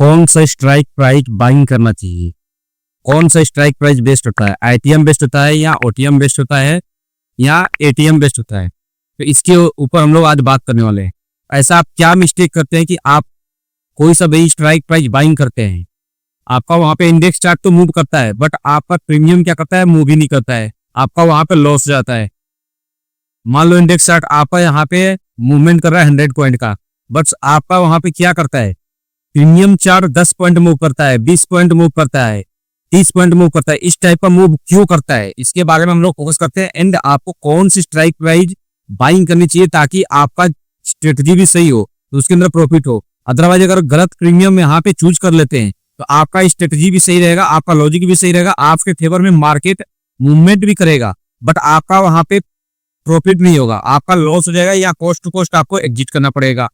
कौन सा strike price buying करना चाहिए, कौन सा स्ट्राइक प्राइस बेस्ट होता है, आईटीएम बेस्ट होता है या ओटीएम बेस्ट होता है या एटीएम बेस्ट होता है। तो इसके ऊपर हम लोग आज बात करने वाले हैं। ऐसा आप क्या मिस्टेक करते हैं कि आप कोई सा भी स्ट्राइक प्राइस बाइंग करते हैं, आपका वहां पे इंडेक्स चार्ट तो मूव करता है बट आपका प्रीमियम क्या करता है, मूव ही नहीं करता है, आपका वहां पे लॉस जाता है। मान लो इंडेक्स चार्ट आपका यहाँ पे मूवमेंट कर रहा है 100 पॉइंट का, बट आपका वहां पे क्या करता है, प्रीमियम चार्ट 10 पॉइंट मूव करता है, 20 पॉइंट मूव करता है, 30 पॉइंट मूव करता है। इस टाइप का मूव क्यों करता है, इसके बारे में हम लोग फोकस करते हैं। एंड आपको कौन सी स्ट्राइक प्राइस बाइंग करनी चाहिए ताकि आपका स्ट्रेटजी भी सही हो, तो उसके अंदर प्रॉफिट हो। अदरवाइज अगर गलत प्रीमियम यहाँ पे चूज कर लेते हैं तो आपका स्ट्रेटजी भी सही रहेगा, आपका लॉजिक भी सही रहेगा, आपके फेवर में मार्केट मूवमेंट भी करेगा, बट आपका वहां पे प्रॉफिट नहीं होगा, आपका लॉस हो जाएगा या कॉस्ट टू कॉस्ट आपको एग्जिट करना पड़ेगा।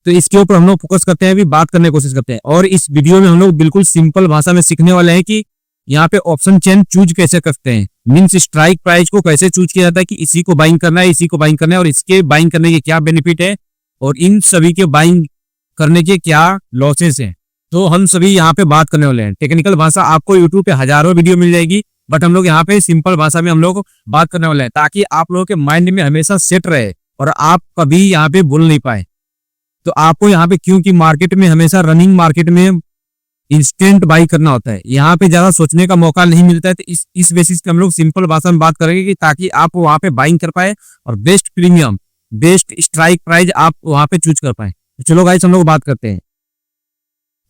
तो इसके ऊपर हम लोग फोकस करते हैं, अभी बात करने की कोशिश करते हैं। और इस वीडियो में हम लोग बिल्कुल सिंपल भाषा में सीखने वाले हैं कि यहाँ पे ऑप्शन चेन चूज कैसे करते हैं, मींस स्ट्राइक प्राइस को कैसे चूज किया जाता है कि इसी को बाइंग करना है, इसी को बाइंग करना है, और इसके बाइंग करने के क्या बेनिफिट है और इन सभी के बाइंग करने के क्या लॉसेस हैं। तो हम सभी यहाँ पे बात करने वाले हैं। टेक्निकल भाषा आपको यूट्यूब पे हजारों वीडियो मिल जाएगी, बट हम लोग यहाँ पे सिंपल भाषा में हम लोग बात करने वाले हैं ताकि आप लोगों के माइंड में हमेशा सेट रहे और आप कभी यहाँ पे भूल नहीं पाए। तो आपको यहाँ पे क्योंकि मार्केट में हमेशा रनिंग मार्केट में इंस्टेंट बाई करना होता है, यहाँ पे ज्यादा सोचने का मौका नहीं मिलता है। तो इस बेसिस पे हम लोग सिंपल भाषा में बात करेंगे कि ताकि आप वहाँ पे बाइंग कर पाए और best premium best strike price आप वहाँ पे चूज कर पाए। तो चलो गाइस हम लोग बात करते हैं।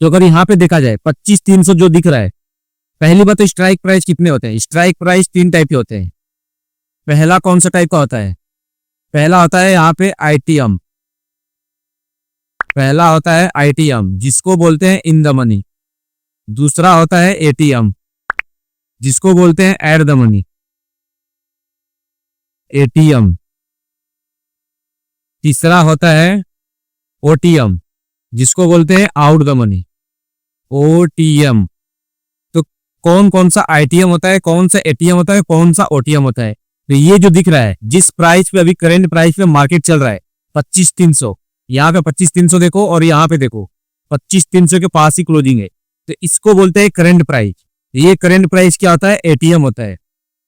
तो अगर यहाँ पे देखा जाए 25,300 जो दिख रहा है, पहली बात तो स्ट्राइक प्राइस कितने होते हैं। स्ट्राइक प्राइस 3 टाइप के होते हैं। पहला कौन सा टाइप का होता है, पहला होता है यहाँ पे आईटीएम, पहला होता है आईटीएम जिसको बोलते हैं इन द मनी। दूसरा होता है एटीएम जिसको बोलते हैं एट द मनी, एटीएम। तीसरा होता है ओटीएम जिसको बोलते हैं आउट द मनी, ओटीएम। तो कौन कौन सा आईटीएम होता है, कौन सा एटीएम होता है, कौन सा ओटीएम होता है। तो ये जो दिख रहा है, जिस प्राइस पे अभी करंट प्राइस पे मार्केट चल रहा है 25,300, यहाँ पे 25,300 देखो और यहाँ पे देखो 25,300 के पास ही क्लोजिंग है, तो इसको बोलते हैं करंट प्राइस। ये करंट प्राइस क्या होता है, एटीएम होता है।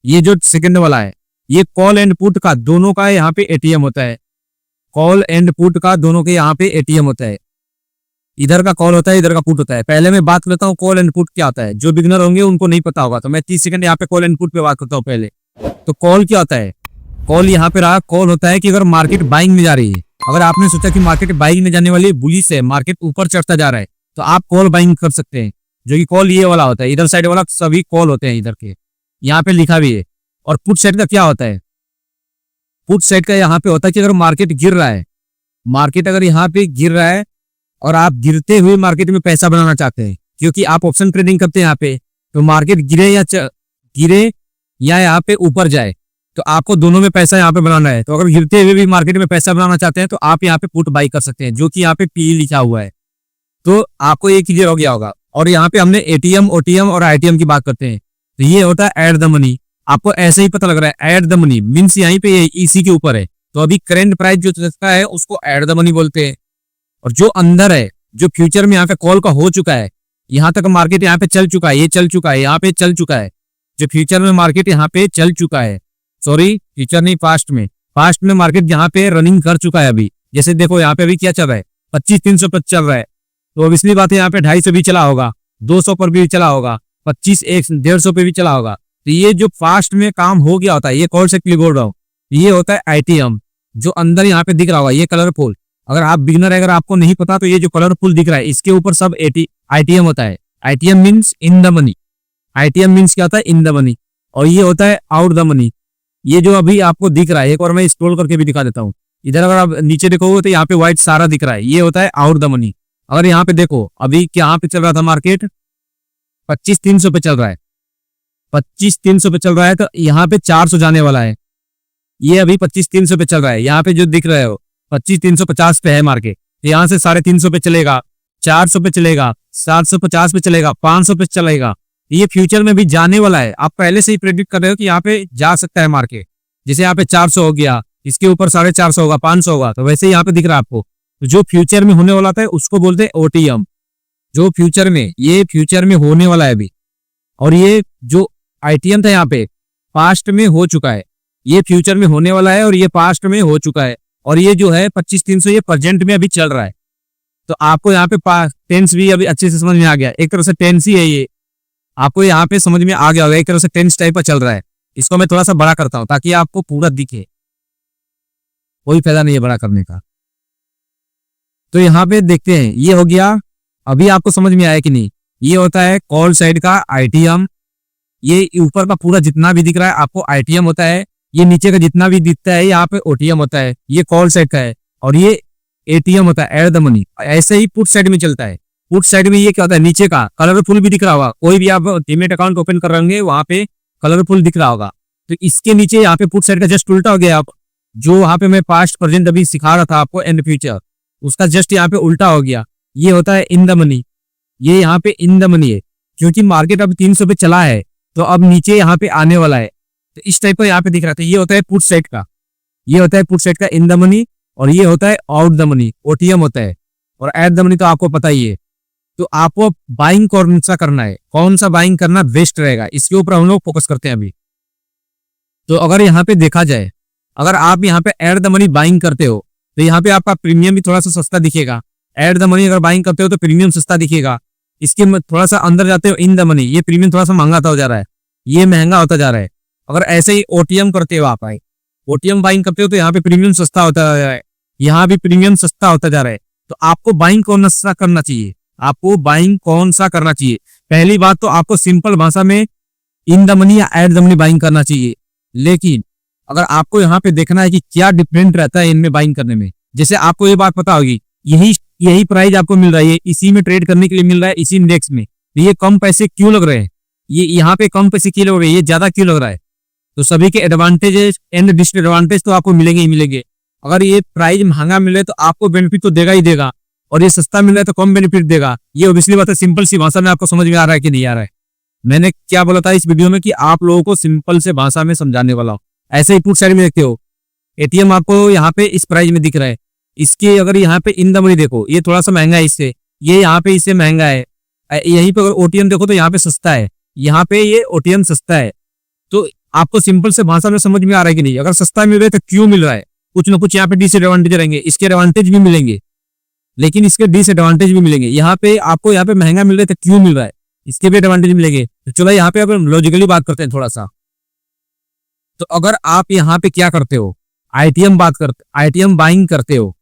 ये जो सेकंड वाला है ये कॉल एंड पुट का दोनों का यहाँ पे एटीएम होता है, कॉल एंड पुट का दोनों के यहाँ पे एटीएम होता है। इधर का कॉल होता है, इधर का पुट होता है। पहले मैं बात करता हूँ कॉल एंड पुट क्या होता है, जो बिगिनर होंगे उनको नहीं पता होगा, तो मैं 30 सेकंड यहाँ पे कॉल एंड पुट पे बात करता हूँ। पहले तो कॉल क्या होता है, कॉल यहाँ पे रहा, कॉल होता है कि अगर मार्केट बाइंग में जा रही है, अगर आपने सोचा कि मार्केट बाइंग में जाने वाली बुलिश है, मार्केट ऊपर चढ़ता जा रहा है, तो आप कॉल बाइंग कर सकते हैं, जो कि कॉल ये वाला होता है। इधर साइड वाला सभी कॉल होते हैं इधर के, यहाँ पे लिखा भी है। और पुट साइड का क्या होता है, पुट साइड का यहाँ पे होता है कि अगर मार्केट गिर रहा है, मार्केट अगर यहाँ पे गिर रहा है और आप गिरते हुए मार्केट में पैसा बनाना चाहते हैं, क्योंकि आप ऑप्शन ट्रेडिंग करते हैं यहाँ पे, तो मार्केट गिरे या यहाँ पे ऊपर जाए, तो आपको दोनों में पैसा यहाँ पे बनाना है। तो अगर गिरते हुए भी मार्केट में पैसा बनाना चाहते हैं तो आप यहाँ पे पुट बाई कर सकते हैं, जो कि यहाँ पे पी लिखा हुआ है। तो आपको ये क्लियर हो गया होगा। और यहाँ पे हमने एटीएम, ओटीएम और आईटीएम की बात करते हैं, तो ये होता है एट द मनी। आपको ऐसे ही पता लग रहा है एट द मनी मीन्स यहीं पे इसी के ऊपर है, तो अभी करंट प्राइस जो चलता है उसको एट द मनी बोलते हैं। और जो अंदर है, जो फ्यूचर में यहाँ पे कॉल का हो चुका है, यहाँ तक मार्केट यहाँ पे चल चुका है, ये चल चुका है, यहाँ पे चल चुका है, जो फ्यूचर में मार्केट यहाँ पे चल चुका है, सॉरी फ्यूचर नहीं पास्ट में मार्केट यहाँ पे रनिंग कर चुका है। अभी जैसे देखो यहाँ पे अभी क्या चल रहा है, 25,300 पर चल रहा है, तो अब इसलिए बात है यहाँ पे 250 भी चला होगा, 200 पर भी चला होगा, 25, 150 पे भी चला होगा। तो ये जो फास्ट में काम हो गया होता है, ये कॉल से क्लियर बोल रहा हूँ, ये होता है आईटीएम। जो अंदर यहाँ पे दिख रहा होगा ये कलरफुल, अगर आप बिगिनर है, अगर आपको नहीं पता तो ये जो कलरफुल दिख रहा है इसके ऊपर सब आईटीएम होता है। ITM means in the money, ITM means क्या होता है, इन द मनी। और ये होता है आउट द मनी। ये जो अभी आपको दिख रहा है, एक और मैं स्क्रॉल करके भी दिखा देता हूँ, इधर अगर आप नीचे देखोगे तो यहाँ पे व्हाइट सारा दिख रहा है, ये होता है आउट द मनी। अगर यहाँ पे देखो अभी क्या पे चल रहा था मार्केट, 25,300 पे चल रहा है, 25,300 पे चल रहा है, तो यहाँ पे 400 जाने वाला है। ये अभी 25,300 पे चल रहा है, यहाँ पे जो दिख रहे हो 25,350 पे है मार्केट, यहाँ से 350 पे चलेगा, 400 पे चलेगा, 750 पे चलेगा, 500 पे चलेगा। ये फ्यूचर में भी जाने वाला है। आप पहले से ही प्रेडिक्ट कर रहे हो कि यहाँ पे जा सकता है मार्केट। जैसे यहाँ पे 400 हो गया, इसके ऊपर 450 होगा, 500 होगा, तो वैसे ही यहाँ पे दिख रहा है आपको। तो जो फ्यूचर में होने वाला था उसको बोलते हैं ओटीएम, जो फ्यूचर में, ये फ्यूचर में होने वाला है अभी, और ये जो आईटीएम था यहाँ पे पास्ट में हो चुका है, ये फ्यूचर में होने वाला है और ये पास्ट में हो चुका है, और ये जो है 25,300 ये प्रेजेंट में अभी चल रहा है। तो आपको यहाँ पे टेंस भी अभी अच्छे से समझ में आ गया, एक तरह से टेंस ही है ये, आपको यहाँ पे समझ में आ गया होगा, एक तरह से टेंस टाइप का चल रहा है। इसको मैं थोड़ा सा बड़ा करता हूँ ताकि आपको पूरा दिखे, कोई फायदा नहीं है बड़ा करने का। तो यहाँ पे देखते हैं, ये हो गया, अभी आपको समझ में आया कि नहीं। ये होता है कॉल साइड का आईटीएम, ये ऊपर का पूरा जितना भी दिख रहा है आपको आईटीएम होता है, ये नीचे का जितना भी दिखता है यहाँ पे ओटीएम होता है, ये कॉल साइड का है, और ये एटीएम होता है, एड द मनी। ऐसे ही पुट साइड में चलता है, पुट साइड में ये क्या होता है, नीचे का कलरफुल भी दिख रहा होगा, कोई भी आप डीमैट अकाउंट ओपन कर रहे वहां पे कलरफुल दिख रहा होगा, तो इसके नीचे यहाँ पे पुट साइड का जस्ट उल्टा हो गया। आप जो वहां पे मैं पास्ट प्रेजेंट अभी सिखा रहा था आपको एंड फ्यूचर, उसका जस्ट यहाँ पे उल्टा हो गया, ये होता है इन द मनी, ये यहाँ पे इन द मनी है, क्योंकि मार्केट अब 300 पे चला है तो अब नीचे यहाँ पे आने वाला है, तो इस टाइप का यहाँ पे दिख रहा था। ये होता है पुट साइड का, ये होता है पुट साइड का इन द मनी, और ये होता है आउट द मनी, ओटीएम होता है, और एट द मनी तो आपको पता ही है। तो आपको बाइंग कौन सा करना है, कौन सा बाइंग करना बेस्ट रहेगा, इसके ऊपर हम लोग फोकस करते हैं अभी। तो अगर यहाँ पे देखा जाए, अगर आप यहाँ पे एट द मनी बाइंग करते हो तो यहाँ पे आपका प्रीमियम भी थोड़ा सा सस्ता दिखेगा। एट द मनी अगर बाइंग करते हो तो प्रीमियम सस्ता दिखेगा। इसके थोड़ा सा अंदर जाते हो इन द मनी, ये प्रीमियम थोड़ा सा महंगा हो जा रहा है, ये महंगा होता जा रहा है। अगर ऐसे ही ओटीएम करते हो, आप ओटीएम बाइंग करते हो तो यहाँ पे प्रीमियम सस्ता होता जा रहा है, यहाँ भी प्रीमियम सस्ता होता जा रहा है। तो आपको बाइंग कौन सा करना चाहिए, आपको बाइंग कौन सा करना चाहिए? पहली बात तो आपको सिंपल भाषा में इन द मनी या एट द मनी बाइंग करना चाहिए। लेकिन अगर आपको यहाँ पे देखना है कि क्या डिफरेंट रहता है इनमें बाइंग करने में, जैसे आपको ये बात पता होगी, यही प्राइस आपको मिल रहा है, इसी में ट्रेड करने के लिए मिल रहा है, इसी इंडेक्स में, तो ये कम पैसे क्यों लग रहे हैं, ये यहाँ पे कम पैसे क्यों लग रहे हैं, ये ज्यादा क्यों लग रहा है? तो सभी के एडवांटेजेस एंड डिसएडवांटेज तो आपको मिलेंगे ही मिलेंगे। अगर ये प्राइस महंगा मिले तो आपको बेनिफिट तो देगा ही देगा, और ये सस्ता मिल रहा है तो कम बेनिफिट देगा। ये ऑब्वियसली बात है, सिंपल सी भाषा में आपको समझ में आ रहा है कि नहीं आ रहा है? मैंने क्या बोला था इस वीडियो में कि आप लोगों को सिंपल से भाषा में समझाने वाला हूँ। ऐसे ही पुट साइड में देखते हो, एटीएम आपको यहाँ पे इस प्राइस में दिख रहा है, इसके अगर यहाँ पे इन द मनी देखो, ये थोड़ा सा महंगा है इससे, ये यहाँ पे इससे महंगा है। यहीं पे अगर ओटीएम देखो तो यहाँ पे सस्ता है, यहाँ पे ये ओटीएम सस्ता है। तो आपको सिंपल से भाषा में समझ में आ रहा है कि नहीं? अगर सस्ता मिल रहा है तो क्यों मिल रहा है? कुछ ना कुछ यहाँ पे डिसएडवांटेज रहेंगे, इसके एडवांटेज भी मिलेंगे लेकिन इसके डिसएडवांटेज भी मिलेंगे। यहाँ पे आपको यहाँ पे महंगा मिल रहा है तो क्यों मिल रहा है, इसके भी एडवांटेज मिलेंगे। तो चलो यहाँ पे अगर लॉजिकली बात करते हैं थोड़ा सा, तो अगर आप यहाँ पे क्या करते हो, आईटीएम बाइंग करते हो,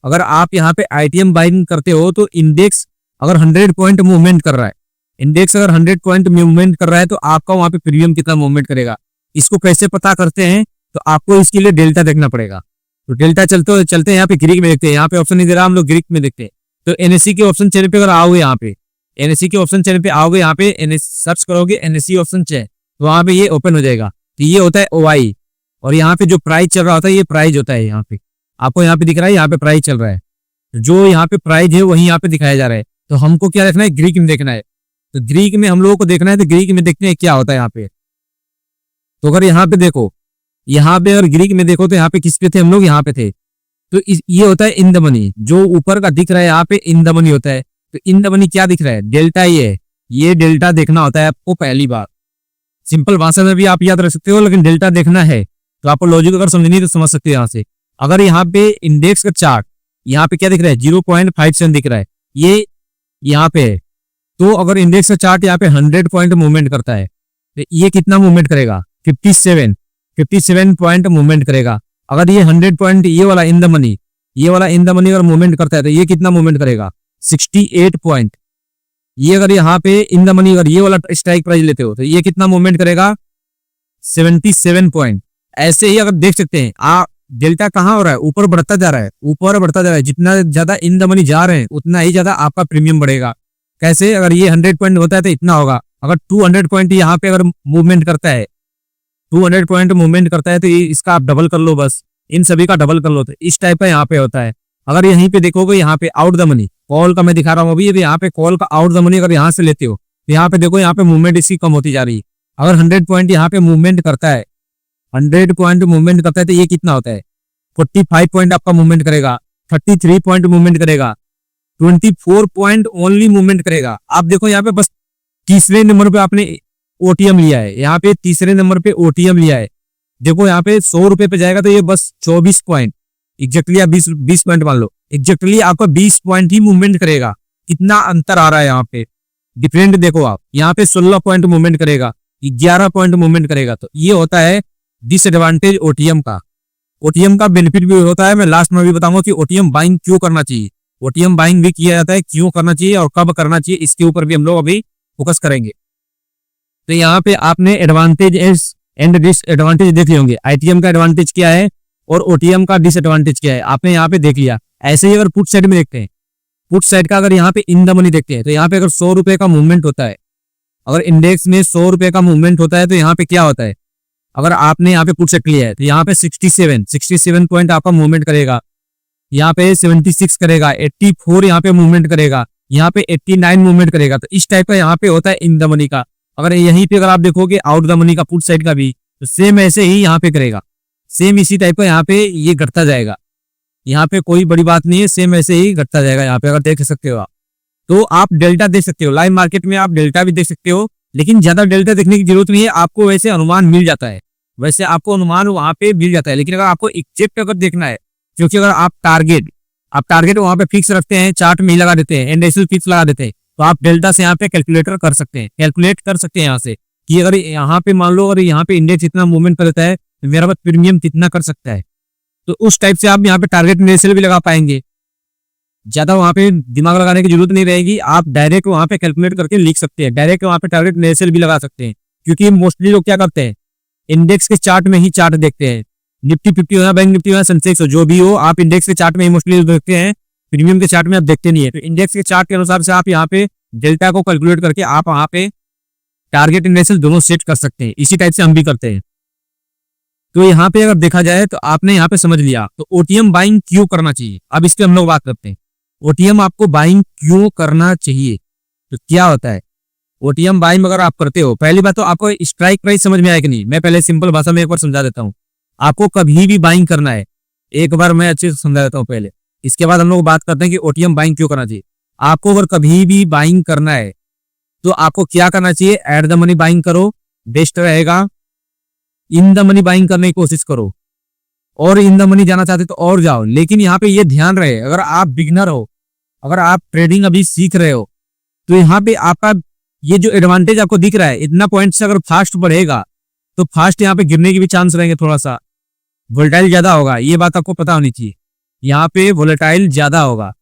अगर आप यहाँ पे आईटीएम बाइंग करते हो तो इंडेक्स अगर 100 पॉइंट मूवमेंट कर रहा है, इंडेक्स अगर 100 पॉइंट मूवमेंट कर रहा है तो आपका वहां पे प्रीमियम कितना मूवमेंट करेगा। इसको कैसे पता करते हैं? तो आपको इसके लिए डेल्टा देखना पड़ेगा। तो डेल्टा चलते हैं यहाँ पे ग्रीक में देखते हैं, यहाँ पे ऑप्शन नहीं दे रहा, हम लोग ग्रीक में देखते हैं। तो एनएससी के ऑप्शन चैनल पे अगर आओगे, यहाँ पे एनएससी के ऑप्शन चैनल पे आओगे, यहाँ पे सर्च करोगे एनएससी ऑप्शन चैनल, तो वहां पे ये ओपन हो जाएगा। तो ये होता है ओआई, और यहाँ पे जो प्राइस चल रहा होता है ये प्राइस होता है। यहाँ पे आपको यहाँ पे दिख रहा है, यहाँ पे प्राइस चल रहा है, जो यहाँ पे प्राइस है वही यहाँ पे दिखाया जा रहा है। तो हमको क्या देखना है? ग्रीक में देखना है। तो ग्रीक में हम लोगों को देखना है, तो ग्रीक में देखते हैं क्या होता है यहाँ पे। तो अगर यहाँ पे देखो, यहाँ पे अगर ग्रीक में देखो तो यहाँ पे किस पे थे हम लोग? यहाँ पे थे। तो ये होता है इन द मनी, जो ऊपर का दिख रहा है यहाँ पे इन द मनी होता है। तो इन द मनी क्या दिख रहा है? डेल्टा ही है, ये डेल्टा देखना होता है आपको पहली बार। सिंपल भाषा में भी आप याद रख सकते हो, लेकिन डेल्टा देखना है तो आपको लॉजिक अगर समझनी तो समझ सकते हो यहाँ से। अगर यहाँ पे इंडेक्स का चार्ट यहाँ पे क्या दिख रहा है? 0.57 दिख रहा है, ये यहाँ पे है। तो अगर इंडेक्स का चार्ट यहाँ पे 100 पॉइंट मूवमेंट करता है तो ये कितना मूवमेंट करेगा? 57 पॉइंट मूवमेंट करेगा। अगर ये 100 पॉइंट ये वाला इन द मनी अगर मूवमेंट करता है तो ये कितना मूवमेंट करेगा? 68 पॉइंट। ये अगर यहाँ पे इन द मनी अगर ये वाला स्ट्राइक प्राइस लेते हो तो ये कितना मूवमेंट करेगा? 77 पॉइंट। ऐसे ही अगर देख सकते हैं आप, डेल्टा कहाँ हो रहा है? ऊपर बढ़ता जा रहा है, ऊपर बढ़ता जा रहा है। जितना ज्यादा इन द मनी जा रहे हैं उतना ही ज्यादा आपका प्रीमियम बढ़ेगा। कैसे? अगर ये 100 पॉइंट होता है तो इतना होगा। अगर 200 पॉइंट यहाँ पे अगर मूवमेंट करता है, 200 पॉइंट मूवमेंट करता है तो इसका आप डबल कर लो, बस इन सभी का डबल कर लो। तो इस टाइप का यहाँ पे होता है। अगर यहीं पे देखोगे, यहाँ पे आउट द मनी कॉल का मैं दिखा रहा हूँ अभी यहाँ पे कॉल का आउट द मनी अगर यहाँ से लेते हो तो यहाँ पे देखो, यहाँ पे मूवमेंट इसकी कम होती जा रही है। अगर 100 पॉइंट यहाँ पे मूवमेंट करता है, 100 पॉइंट मूवमेंट करता है तो ये कितना होता है? 45 पॉइंट आपका मूवमेंट करेगा, 33 पॉइंट मूवमेंट करेगा, 24 पॉइंट ओनली मूवमेंट करेगा। आप देखो यहाँ पे बस तीसरे नंबर पे आपने ओटीएम लिया है, यहाँ पे तीसरे नंबर पे ओटीएम लिया है। देखो यहाँ पे 100 रुपए पे जाएगा तो ये बस 24 पॉइंट एग्जैक्टली, या 20 पॉइंट मान लो, एग्जैक्टली आपका 20 पॉइंट ही मूवमेंट करेगा। कितना अंतर आ रहा है यहाँ पे, डिफरेंट देखो आप। यहाँ पे 16 पॉइंट मूवमेंट करेगा, 11 पॉइंट मूवमेंट करेगा। तो ये होता है डिसएडवांटेज ओटीएम का। ओटीएम का बेनिफिट भी होता है, मैं लास्ट में भी बताऊंगा कि ओटीएम बाइंग क्यों करना चाहिए, ओटीएम बाइंग भी किया जाता है, क्यों करना चाहिए और कब करना चाहिए, इसके ऊपर भी हम लोग अभी फोकस करेंगे। तो यहाँ पे आपने एडवांटेज एंड डिसएडवांटेज देख लिए होंगे। आईटीएम का एडवांटेज क्या है और ओटीएम का डिसएडवांटेज क्या है, आपने यहाँ पे देख लिया। ऐसे ही अगर पुट साइड में देखते हैं, पुट साइड का अगर यहाँ पे इन द मनी देखते हैं, तो यहाँ पे अगर 100 रुपए का मूवमेंट होता है, अगर इंडेक्स में 100 रुपए का मूवमेंट होता है, तो यहाँ पे क्या होता है, अगर आपने यहाँ पे पुट सेट लिया है तो यहाँ पे 67 पॉइंट आपका मूवमेंट करेगा, यहाँ पे 76 करेगा, 84 यहाँ पे मूवमेंट करेगा, यहाँ पे 89 मूवमेंट करेगा। तो इस टाइप का यहाँ पे होता है इन द मनी का। अगर यहीं पे अगर आप देखोगे आउट द मनी का पुट साइड का भी, तो सेम ऐसे ही यहाँ पे करेगा, सेम इसी टाइप का यहाँ पे ये घटता जाएगा। यहाँ पे कोई बड़ी बात नहीं है, सेम ऐसे ही घटता जाएगा। यहाँ पे अगर देख सकते हो आप, तो आप डेल्टा देख सकते हो, लाइव मार्केट में आप डेल्टा भी देख सकते हो, लेकिन ज्यादा डेल्टा देखने की जरूरत नहीं है, आपको वैसे अनुमान मिल जाता है, वैसे आपको अनुमान वहां पे मिल जाता है। लेकिन अगर आपको एग्जैक्ट अगर देखना है, क्योंकि अगर आप टारगेट वहां पे फिक्स रखते हैं, चार्ट में ही लगा देते हैं, एनडीएसएल फिक्स लगा देते हैं, तो आप डेल्टा से यहाँ पे कैलकुलेट कर सकते हैं यहाँ से कि अगर यहाँ पे मान लो अगर यहाँ पे इंडेक्स इतना मूवमेंट करता है तो मेरा पास प्रीमियम कितना कर सकता है। तो उस टाइप से आप यहाँ पे टारगेट एनडीएसएल भी लगा पाएंगे, ज्यादा वहां पे दिमाग लगाने की जरूरत नहीं रहेगी। आप डायरेक्ट वहां पे कैलकुलेट करके लिख सकते हैं, डायरेक्ट वहां पे टारगेट एनडीएसएल भी लगा सकते हैं। क्योंकि मोस्टली लोग क्या करते हैं, इंडेक्स के चार्ट में ही चार्ट देखते हैं, निफ्टी 50 हो या बैंक निफ्टी हो या सेंसेक्स हो, जो भी हो, आप इंडेक्स के चार्ट में ही मोस्टली देखते हैं, प्रीमियम के चार्ट में आप देखते नहीं है। तो इंडेक्स के चार्ट के अनुसार से आप यहाँ पे डेल्टा को कैलकुलेट करके आप वहां पे टारगेट एनडीएसएल दोनों सेट कर सकते हैं। इसी टाइप से हम भी करते हैं। तो यहाँ पे अगर देखा जाए तो आपने यहाँ पे समझ लिया, तो ओटीएम बाइंग क्यों करना चाहिए। अब इस पे हम लोग बात करते हैं, ओटीएम आपको बाइंग क्यों करना चाहिए। तो क्या होता है ओटीएम बाइंग अगर आप करते हो, पहली बात तो आपको स्ट्राइक प्राइस समझ में आया कि नहीं, मैं पहले सिंपल भाषा में एक बार समझा देता हूँ। आपको कभी भी बाइंग करना है, एक बार मैं अच्छे से समझा देता हूँ पहले, इसके बाद हम लोग बात करते हैं कि ओटीएम बाइंग क्यों करना चाहिए। आपको अगर कभी भी बाइंग करना है तो आपको क्या करना चाहिए, एट द मनी बाइंग करो, बेस्ट रहेगा। इन द मनी बाइंग करने की कोशिश करो, और इन द मनी जाना चाहते तो और जाओ। लेकिन यहाँ पे ये ध्यान रहे, अगर आप बिगनर हो, अगर आप ट्रेडिंग अभी सीख रहे हो, तो यहाँ पे आपका ये जो एडवांटेज आपको दिख रहा है, इतना पॉइंट से अगर फास्ट बढ़ेगा तो फास्ट यहाँ पे गिरने के भी चांस रहेंगे, थोड़ा सा वोलेटाइल ज्यादा होगा, ये बात आपको पता होनी चाहिए। यहाँ पे वोलेटाइल ज्यादा होगा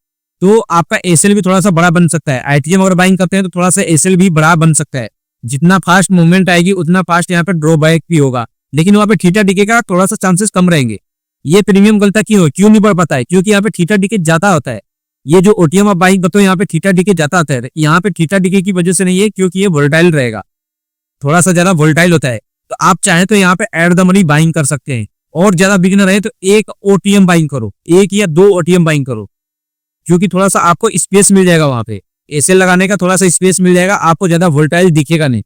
तो आपका एसएल भी थोड़ा सा बड़ा बन सकता है। आईटीएम अगर बाइंग करते हैं तो थोड़ा सा एसएल भी बड़ा बन सकता है। जितना फास्ट मूवमेंट आएगी उतना फास्ट यहाँ पे ड्रॉ बैक भी होगा, लेकिन वहाँ पे थीटा डीके का थोड़ा सा चांसेस कम रहेंगे। ये प्रीमियम गलता क्यों नहीं बढ़ पाता है, क्योंकि यहाँ पे थीटा डीके ज्यादा होता है। ये जो ओटीएम आप बाइंग करते हो यहाँ पे थीटा डीके ज्यादा आता है, यहाँ पे थीटा डीके की वजह से नहीं है, क्योंकि ये वोलेटाइल रहेगा, थोड़ा सा ज्यादा वोलेटाइल होता है। तो आप चाहें तो यहाँ पे एट द मनी बाइंग कर सकते हैं, और ज्यादा बिगिनर है तो एक ओटीएम बाइंग करो, एक या दो ओटीएम बाइंग करो, क्योंकि थोड़ा सा आपको स्पेस मिल जाएगा, वहां पे एसएल लगाने का थोड़ा सा स्पेस मिल जाएगा, आपको ज्यादा वोलेटाइल दिखेगा नहीं,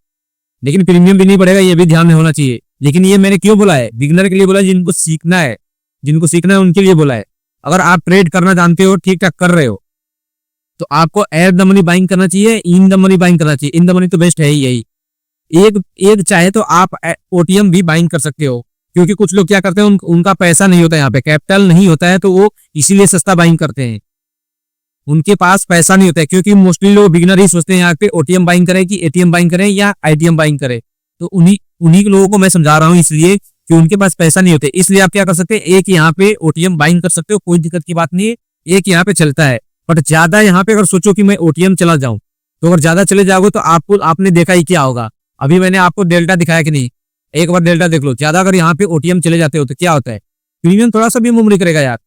लेकिन प्रीमियम भी नहीं बढ़ेगा, ये भी ध्यान में होना चाहिए। लेकिन ये मैंने क्यों बोला है, बिगिनर के लिए बोला है, जिनको सीखना है उनके लिए बोला है। अगर आप ट्रेड करना जानते हो, ठीक ठाक कर रहे हो, तो आपको एट द मनी बाइंग करना चाहिए, इन द मनी बाइंग करना चाहिए। इन द मनी तो बेस्ट है ही यही। एक चाहे तो आप ओटीएम भी बाइंग कर सकते हो, क्योंकि कुछ लोग क्या करते हैं, उनका पैसा नहीं होता, यहाँ पे कैपिटल नहीं होता है, तो वो इसीलिए सस्ता बाइंग करते हैं, उनके पास पैसा नहीं होता है। क्योंकि मोस्टली लोग बिगिनर ही सोचते हैं यहाँ पे ओटीएम बाइंग करें कि एटीएम बाइंग करें या आईटीएम बाइंग करें। तो उन्हीं लोगों को मैं समझा रहा हूँ, इसलिए कि उनके पास पैसा नहीं होते। इसलिए आप क्या कर सकते हैं, एक यहाँ पे ओटीएम बाइंग कर सकते हो, कोई दिक्कत की बात नहीं है, एक यहाँ पे चलता है। बट ज्यादा यहाँ पे अगर सोचो कि मैं ओटीएम चला जाऊं, तो अगर ज्यादा चले जाओगे तो आपने देखा ही क्या होगा। अभी मैंने आपको डेल्टा दिखाया कि नहीं, एक बार डेल्टा देख लो। ज्यादा अगर यहाँ पे ओटीएम चले जाते हो तो क्या होता है, प्रीमियम थोड़ा सा भी मूव नहीं करेगा यार,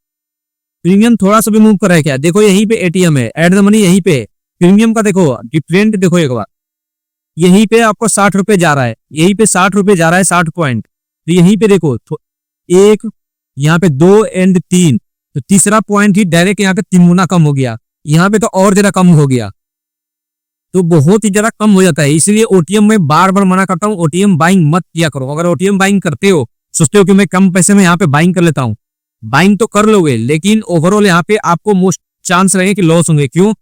प्रीमियम थोड़ा सा भी मूव कर रहा है क्या। देखो यहीं पे एटीएम है, एट द मनी यहीं पे, प्रीमियम का देखो डिफरेंट, देखो एक बार, यहीं पे आपको 60 रुपए जा रहा है, यहीं पे 60 रुपए जा रहा है, 60 पॉइंट। तो यहीं पे देखो एक, यहाँ पे 2 एंड 3, तो तीसरा पॉइंट ही डायरेक्ट यहाँ पे 3 गुना कम हो गया, यहाँ पे तो और ज्यादा कम हो गया, तो बहुत ही ज्यादा कम हो जाता है। इसलिए ओटीएम में बार बार मना करता हूँ, ओटीएम बाइंग मत किया करो। अगर ओटीएम बाइंग करते हो, सोचते हो कि मैं कम पैसे में यहाँ पे बाइंग कर लेता हूँ, बाइंग तो कर लोगे, लेकिन ओवरऑल यहाँ पे आपको चांस रहेंगे कि लॉस होंगे। क्यों?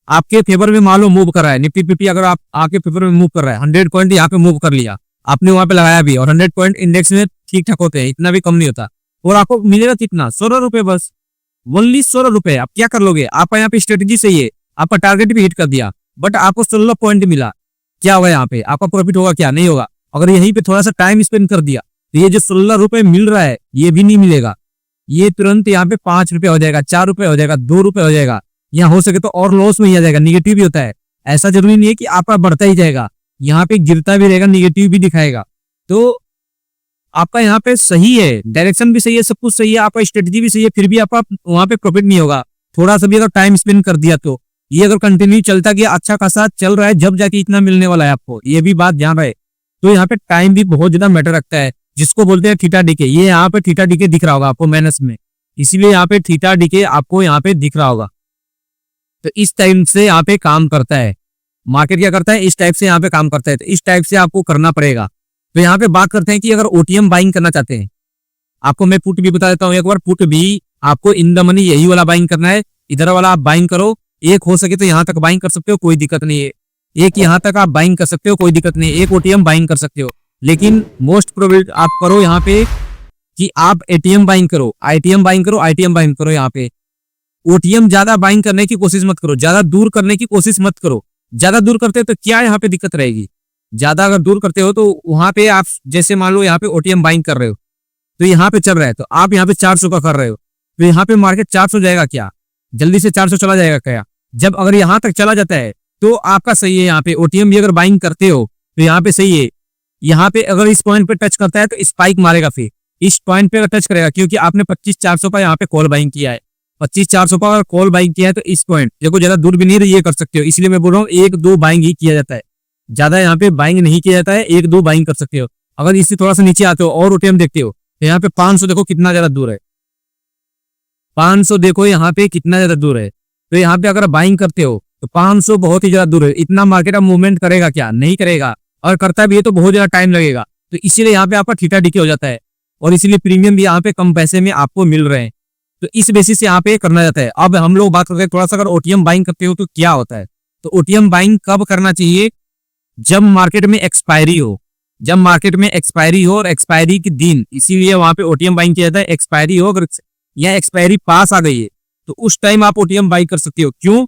आपके फेवर में मान लो मूव कर रहा है निफ्टी फिफ्टी, अगर आप आपके फेवर में मूव कर रहा है 100 पॉइंट यहाँ पे मूव कर लिया आपने, वहां पे लगाया भी, और 100 पॉइंट इंडेक्स में ठीक ठाक होते हैं, इतना भी कम नहीं होता, और आपको मिलेगा कितना? 16 रुपए बस, ओनली 16 रुपए। आप क्या कर लोगे? आपका यहाँ पे स्ट्रेटेजी सही है, आपका टारगेट भी हिट कर दिया, बट आपको 16 पॉइंट मिला, क्या होगा यहाँ पे? आपका प्रॉफिट होगा क्या? नहीं होगा। अगर यहीं पे थोड़ा सा टाइम स्पेंड कर दिया तो ये जो 16 रुपए मिल रहा है ये भी नहीं मिलेगा, ये तुरंत यहाँ पे 5 रुपए हो जाएगा, 4 रुपए हो जाएगा, 2 रुपए हो जाएगा, यहाँ हो सके तो और लॉस में ही आ जाएगा। निगेटिव भी होता है, ऐसा जरूरी नहीं है कि आपका बढ़ता ही जाएगा, यहाँ पे गिरता भी रहेगा, निगेटिव भी दिखाएगा। तो आपका यहाँ पे सही है, डायरेक्शन भी सही है, सब कुछ सही है, आपका स्ट्रेटजी भी सही है, फिर भी आपका वहां पे प्रॉफिट नहीं होगा। थोड़ा सा भी अगर टाइम स्पेंड कर दिया तो ये अगर कंटिन्यू चलता गया, अच्छा खासा चल रहा है, जब जाके इतना मिलने वाला है आपको, ये भी बात ध्यान रहे। तो यहाँ पे टाइम भी बहुत ज्यादा मैटर रखता है, जिसको बोलते हैं थीटा डीके। ये यहाँ पे थीटा डीके दिख रहा होगा आपको माइनस में, इसीलिए यहाँ पे थीटा डीके आपको यहाँ पे दिख रहा होगा। तो इस टाइम से यहाँ पे काम करता है मार्केट, क्या करता है? इस टाइप से यहाँ पे काम करता है, तो इस टाइप से आपको करना पड़ेगा। तो यहाँ पे बात करते हैं कि अगर ओटीएम बाइंग करना चाहते हैं, आपको मैं पुट भी बता देता हूँ एक बार। पुट भी आपको इन द मनी यही वाला बाइंग करना है, इधर वाला आप बाइंग करो, एक हो सके तो यहाँ तक बाइंग कर सकते हो, कोई दिक्कत नहीं है, एक यहाँ तक आप बाइंग कर सकते हो, कोई दिक्कत नहीं है, एक ओटीएम बाइंग कर सकते हो। लेकिन मोस्ट प्रोबेबल आप करो यहाँ पे कि आप एटीएम बाइंग करो, आईटीएम बाइंग करो, आईटीएम बाइंग करो। यहाँ पे ओटीएम ज्यादा बाइंग करने की कोशिश मत करो, ज्यादा दूर करने की कोशिश मत करो। ज्यादा दूर करते हो तो क्या यहाँ पे दिक्कत रहेगी? ज्यादा अगर दूर करते हो तो वहां पे आप जैसे मान लो यहाँ पे ओटीएम बाइंग कर रहे हो, तो यहाँ पे चल रहा है, तो आप यहाँ पे 400 का कर रहे हो, तो यहाँ पे मार्केट 400 जाएगा क्या? जल्दी से 400 चला जाएगा क्या? जब अगर यहाँ तक चला जाता है तो आपका सही है। यहाँ पे ओटीएम भी अगर बाइंग करते हो तो यहाँ पे सही है। यहाँ पे अगर इस पॉइंट पे टच करता है तो स्पाइक मारेगा, फिर इस पॉइंट पे अगर टच करेगा, क्योंकि आपने 25-400 का यहाँ पे कॉल बाइंग किया है, 25-400 का अगर कॉल बाइंग किया है तो इस पॉइंट देखो, ज्यादा दूर भी नहीं ये कर सकते हो। इसलिए मैं बोल रहा हूँ 1-2 बाइंग ही किया जाता है, ज्यादा यहाँ पे बाइंग नहीं किया जाता है, 1-2 बाइंग कर सकते हो। अगर इससे थोड़ा सा नीचे आते हो और ओटीएम देखते हो तो यहाँ पे 500 देखो कितना ज्यादा दूर है, 500 देखो यहाँ पे कितना ज्यादा दूर है। तो यहाँ पे अगर बाइंग करते हो तो 500 बहुत ही ज्यादा दूर है, इतना मार्केट अब मूवमेंट करेगा क्या? नहीं करेगा, और करता भी है तो बहुत ज्यादा टाइम लगेगा। तो इसीलिए यहाँ पे आपका थीटा डीके हो जाता है, और इसीलिए प्रीमियम भी यहाँ पे कम पैसे में आपको मिल रहे हैं। तो इस बेसिस से यहाँ पे करना जाता है। अब हम लोग बात करते हैं थोड़ा सा, अगर ओटीएम बाइंग करते हो तो क्या होता है। तो ओटीएम बाइंग कब करना चाहिए? जब मार्केट में एक्सपायरी हो, जब मार्केट में एक्सपायरी हो और एक्सपायरी के दिन, इसीलिए वहां पे ओटीएम बाइंग किया जाता है। एक्सपायरी हो अगर या एक्सपायरी पास आ गई है तो उस टाइम आप ओटीएम बाई कर सकते हो। क्यों?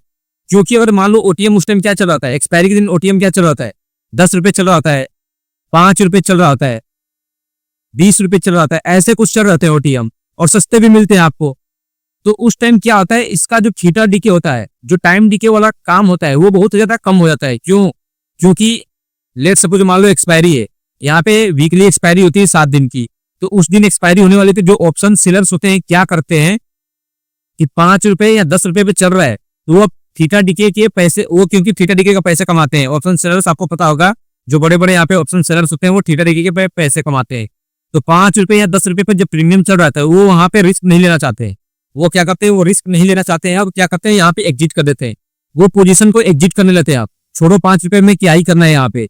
क्योंकि अगर मान लो ओटीएम उस टाइम क्या चल रहा था, एक्सपायरी के दिन ओटीएम क्या चल रहा है? 10 रुपए चल रहा होता है, 5 रुपए चल रहा होता है, 20 रुपए चल रहा होता है, ऐसे कुछ चल रहे हैं ओटीएम, और सस्ते भी मिलते हैं आपको। तो उस टाइम क्या होता है, इसका जो थीटा डीके होता है, जो टाइम डीके वाला काम होता है, वो बहुत ज्यादा कम हो जाता है। क्यों? क्योंकि लेट सपोज मान लो एक्सपायरी है, यहाँ पे वीकली एक्सपायरी होती है 7 दिन की, तो उस दिन एक्सपायरी होने वाली थी। जो ऑप्शन सेलर्स होते हैं क्या करते हैं कि 5 रुपए या 10 रुपए पे चल रहा है तो वो थीटा डीके के पैसे, वो क्योंकि थीटा डीके का पैसे कमाते हैं ऑप्शन सेलर्स, आपको पता होगा जो बड़े बड़े यहाँ पे ऑप्शन सेलर्स होते हैं वो थीटा डीके के पैसे कमाते हैं। तो 5 रुपए या 10 रुपए पे जब प्रीमियम चल रहा था, वो वहां पे रिस्क नहीं लेना चाहते हैं। वो क्या करते हैं, वो रिस्क नहीं लेना चाहते हैं। अब क्या करते हैं, यहाँ पे एग्जिट कर देते हैं, वो पोजीशन को एग्जिट करने लेते हैं। आप छोड़ो 5 रुपए में क्या ही करना है यहाँ पे,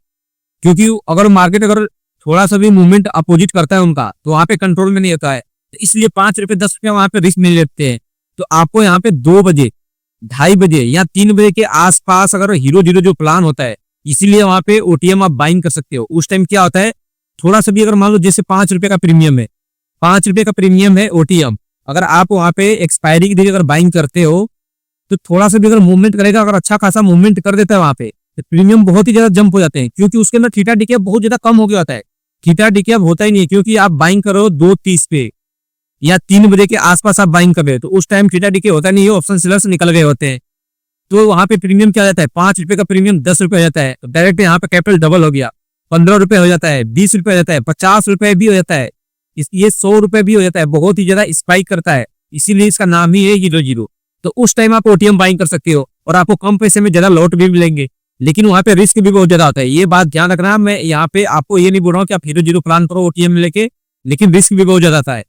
क्योंकि अगर मार्केट अगर थोड़ा सा भी मूवमेंट अपोजिट करता है उनका तो वहां पे कंट्रोल में नहीं होता है, इसलिए 5 रुपए 10 रुपए वहां पे रिस्क नहीं लेते हैं। तो आपको यहाँ पे 2 बजे, 2:30 बजे या 3 बजे के आसपास अगर हीरो जीरो जो प्लान होता है, इसीलिए वहां पे ओटीएम आप बाइंग कर सकते हो। उस टाइम क्या होता है, थोड़ा सा भी अगर मान लो जैसे 5 रुपए का प्रीमियम है, 5 रुपए का प्रीमियम है ओटीएम, अगर आप वहां पे एक्सपायरी की दिन अगर बाइंग करते हो तो थोड़ा सा भी अगर मूवमेंट करेगा, अगर अच्छा खासा मूवमेंट कर देता है वहां पे, तो प्रीमियम बहुत ही ज्यादा जंप हो जाते हैं, क्योंकि उसके अंदर थीटा डीके बहुत ज्यादा कम हो गया होता है। थीटा डीके अब होता ही नहीं है, क्योंकि आप बाइंग करो 2:30 पे या 3 बजे के आसपास आप बाइंग कर रहे हो, तो उस टाइम थीटा डीके होता नहीं है, ऑप्शन सेलर्स निकल गए होते हैं। तो वहां पे प्रीमियम क्या जाता है, 5 रुपए का प्रीमियम 10 रुपए हो जाता है, तो डायरेक्ट यहाँ पे कैपिटल डबल हो गया, 15 रुपए हो जाता है, 20 रुपए हो जाता है, 50 रुपए भी हो जाता है, ये 100 रुपए भी हो जाता है, बहुत ही ज्यादा स्पाइक करता है, इसीलिए इसका नाम ही है हीरो जीरो। तो उस टाइम आप ओटीएम बाइंग कर सकते हो और आपको कम पैसे में ज्यादा लॉट भी मिलेंगे, लेकिन वहां पे रिस्क भी बहुत ज्यादा होता है। ये बात ध्यान रखना, मैं यहाँ पे आपको ये नहीं बोल रहा हूँ कि आप हीरो जीरो प्लान करो ओटीएम लेके, लेकिन रिस्क भी बहुत ज्यादा आता है।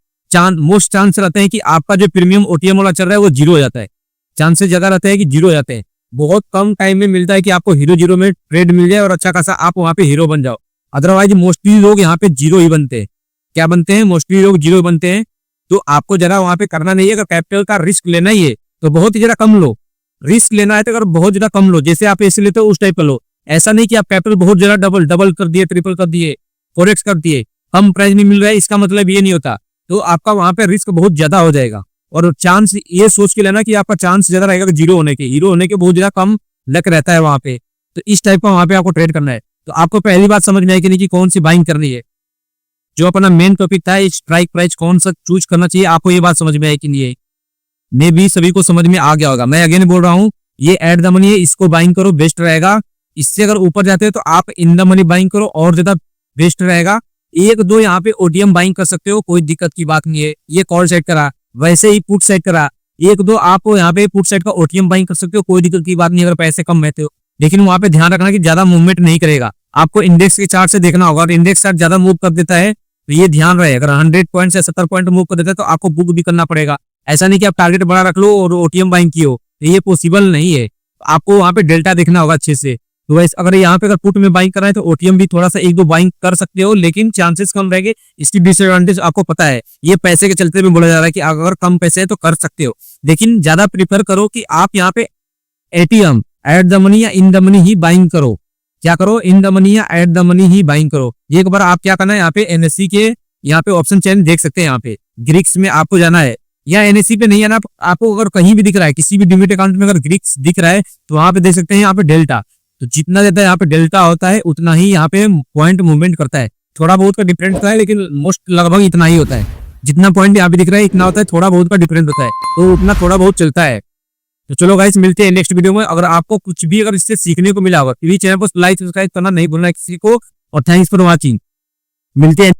मोस्ट चांस रहते हैं कि आपका जो प्रीमियम ओटीएम वाला चल रहा है वो जीरो हो जाता है, चांसेस ज्यादा रहते हैं कि जीरो हो जाते हैं। बहुत कम टाइम में मिलता है कि आपको हीरो जीरो में ट्रेड मिल जाए और अच्छा खासा आप वहां पे हीरो बन जाओ। अदरवाइज मोस्टली लोग यहाँ पे जीरो ही बनते हैं। क्या बनते हैं? मोस्टली लोग जीरो बनते हैं। तो आपको जरा वहां पे करना नहीं है, अगर कैपिटल का रिस्क लेना ही है तो बहुत ही ज्यादा कम लो। रिस्क लेना है तो अगर बहुत ज्यादा कम लो, जैसे आप ऐसे लेते हो उस टाइप का लो। ऐसा नहीं कि आप कैपिटल बहुत ज्यादा डबल डबल कर दिए, ट्रिपल कर दिए, 4x कर दिए, कम प्राइस में मिल रहा है, इसका मतलब ये नहीं होता। तो आपका वहां पे रिस्क बहुत ज्यादा हो जाएगा। और चांस ये सोच के लेना कि आपका चांस ज्यादा रहेगा जीरो होने के, हीरो होने के बहुत ज्यादा कम लक रहता है वहां पे। तो इस टाइप का वहां पे आपको ट्रेड करना है। तो आपको पहली बात समझ में आई कि नहीं कि कौन सी बाइंग करनी है। जो अपना मेन टॉपिक था स्ट्राइक प्राइस कौन सा चूज करना चाहिए, आपको ये बात समझ में आई कि नहीं है? मे भी सभी को समझ में आ गया होगा। मैं अगेन बोल रहा हूँ, ये एट द मनी है, इसको बाइंग करो, बेस्ट रहेगा। इससे अगर ऊपर जाते हैं तो आप इन द मनी बाइंग करो, और ज्यादा बेस्ट रहेगा। एक दो यहाँ पे ओटीएम बाइंग कर सकते हो, कोई दिक्कत की बात नहीं है। ये कॉल सेट करा, वैसे ही पुट सेट करा, एक दो आप यहाँ पे पुट सेट का ओटीएम बाइंग कर सकते हो, कोई दिक्कत की बात नहीं अगर पैसे कम रहते हो। लेकिन वहां पे ध्यान रखना कि ज्यादा मूवमेंट नहीं करेगा। आपको इंडेक्स के चार्ट से देखना होगा, और इंडेक्स चार्ट ज्यादा मूव कर देता है तो ये ध्यान रहे, अगर 100 पॉइंट से 70 पॉइंट मूव कर देता है तो आपको बुक भी करना पड़ेगा। ऐसा नहीं कि आप टारगेट बड़ा रख लो और ओटीएम बाइंग की हो, ये पॉसिबल नहीं है। आपको वहां पे डेल्टा देखना होगा अच्छे से। तो वैसे अगर यहाँ पे अगर पुट में बाइंग करना है तो ओटीएम भी थोड़ा सा एक दो बाइंग कर सकते हो, लेकिन चांसेस कम रहेंगे। इसकी डिसएडवांटेज आपको पता है, ये पैसे के चलते में बोला जा रहा है कि अगर कम पैसे है तो कर सकते हो, लेकिन ज्यादा प्रीफर करो कि आप यहाँ पे एटीएम एट द मनी या in the money he buying करो। क्या करो? इन द मनी या at the money he buying करो। एक बार आप क्या करना है, यहाँ पे एनएससी के यहाँ पे ऑप्शन चेन देख सकते हैं, यहाँ पे ग्रीक्स में आपको जाना है, या एनएससी पे नहीं आना। आपको अगर कहीं भी दिख रहा है, किसी भी डिमेट अकाउंट में अगर ग्रीक्स दिख रहा है तो वहां पे देख सकते हैं यहाँ पे डेल्टा। तो जितना ज्यादा यहाँ पे डेल्टा होता है उतना ही यहाँ पे पॉइंट मूवमेंट करता है। थोड़ा बहुत का डिफरेंस होता है, लेकिन मोस्ट लगभग इतना ही होता है। जितना पॉइंट यहाँ पे दिख रहा है इतना होता है, थोड़ा बहुत का डिफरेंस होता है, तो उतना थोड़ा बहुत चलता है। तो चलो गाइस, मिलते हैं नेक्स्ट वीडियो में। अगर आपको कुछ भी अगर इससे सीखने को मिला होगा, प्लीज चैनल को लाइक सब्सक्राइब करना नहीं भूलना किसी को। और थैंक्स फॉर वॉचिंग। मिलते हैं।